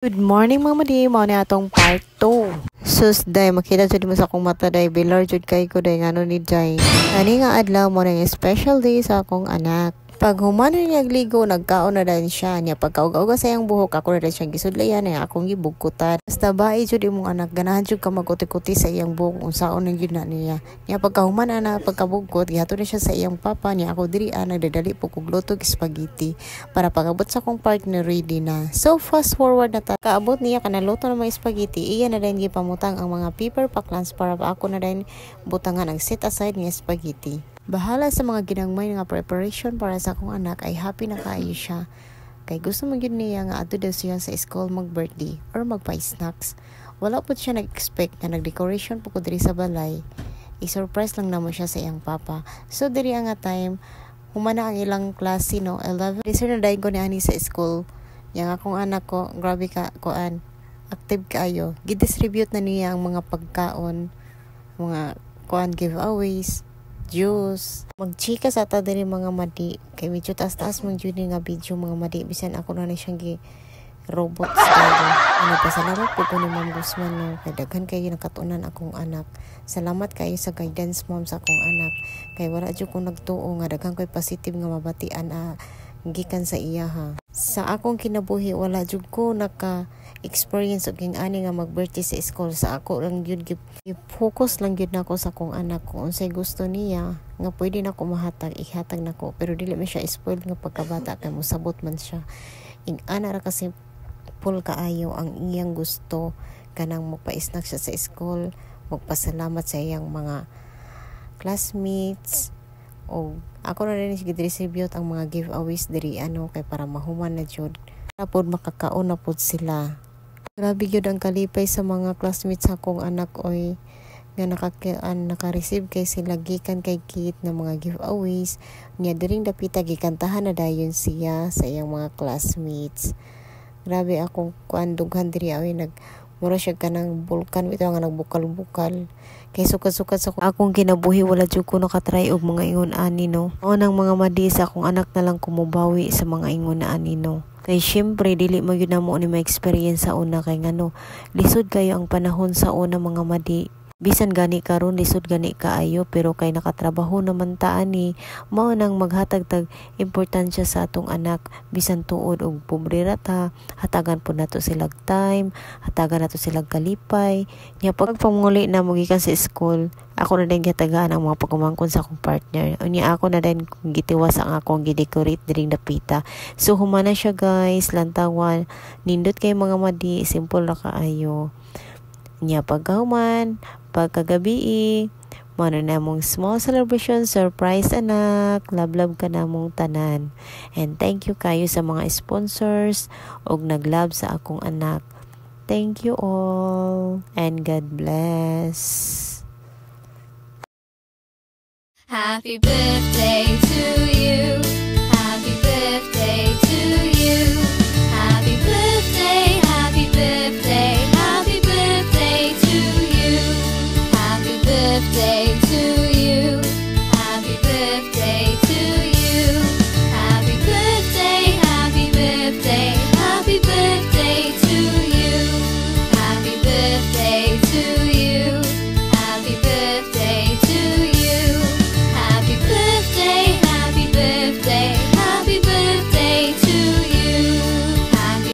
Good morning mga madi, mao ni atong part 2. Sus day makita jud mo sa akong mata day bilar jud kay ko day ngano ni day. Ani nga adlaw mo na special day sa akong anak. Pag humano niya gligo, nagkaon na din siya. Niya pagkauga-uga sa iyang buhok, ako na din siyang gisudlayan na akong gibugkutan. Basta bae jud imong anak, ganahan jud ka maguti-kuti sa iyang buhok kung saon na jud na niya. Niya pagkahuman na pagkabugkot, gihato na siya sa iyang papa niya. Ako diri nagdadali po kog lutog spaghetti para pagabot sa akong partner ready na. So fast forward na ta. Kaabot niya kanaluto na mga spaghetti, iya na din gipamutang ang mga paper packlans para pa ako na din butangan ang set aside nga spaghetti. Bahala sa mga ginagmay nga preparation para sa akong anak ay happy na kaayo siya. Kay gusto mo yun niya nga ato daw siya sa school mag-birthday or magpa-snacks. Wala po siya nag-expect na nag-decoration po ko diri sa balay. I-surprise lang naman siya sa iyang papa. So diri nga time, humana ang ilang klase no, 11. Reason na dahil ko ni ani sa school. Yang akong anak ko, grabe ka, koan, active kaayo. Gidistribute na niya ang mga pagkaon, mga koan giveaways, juice. Magchika sa ta diri mga madi. Kay medyo taas-taas mong jud nga video mga madi. Bisan ako na siyang robot style. Pasalamat po ni Ma'am Guzman no. Kay daghan kayo nakatunan akong anak. Salamat kayo sa guidance ma'am sa akong anak. Kay wala jud ko nagtuo nga daghan ko'y positive nga mabatian gikan sa iya ha. Sa akong kinabuhi wala jud ko naka-experience og ani nga mag-birthday sa school. Sa ako lang jud focus lang jud nako sa akong anak kung unsay gusto niya nga pwede nako mahatag ihatag nako, pero dili man siya spoiled nga pagkabata kay mosabot man siya. Ana ra kasi full kaayo ang iyang gusto kanang magpa-snack siya sa school, magpasalamat sa iyang mga classmates. O ako na rin distribute ang mga giveaways diri kay para mahuman na jud tapod makakaon na pod sila. Grabe gyud ang kalipay sa mga classmates sa akong anak oy nga naka-receive kay sila gikan kay Kit na mga giveaways niya diring dapita gikantahan na dayon siya sa iyang mga classmates. Grabe akong dughan diri mura siya kanang bulkan bitaw nga nagbukal-bukal. Kay sukat-sukat sa akong kinabuhi wala jud ko nakatry og mga ingon ani no. Mao nang mga madi sa akong anak na lang kumubawi sa mga ingon na ani no. Kay syempre dili mo gyud namo ni ma-experience sa una kay ngano. Lisod kayo ang panahon sa una mga madi. Bisan gani karon lisod gani kaayo pero kay nakatrabaho naman ta ani mao nang maghatag tag importansya sa atong anak bisan tuod og pobre ra ta hatagan pud nato silag time, hatagan nato silag kalipay. Nya pagpamuli na mo gikan sa school, ako na din gihatagaan ang mga pagkumangkon sa akong partner. Unya ako na din gitiwas ang akong gidecorate diring dapita. So humana siya guys, lantawan nindot kay mga madi, simple ra kaayo. Nya pagkahuman, pagkagabi, mano na mong small celebration, surprise anak, love ka na mong tanan. And thank you kayo sa mga sponsors og naglove sa akong anak. Thank you all and God bless. Happy birthday to you. Happy birthday to you.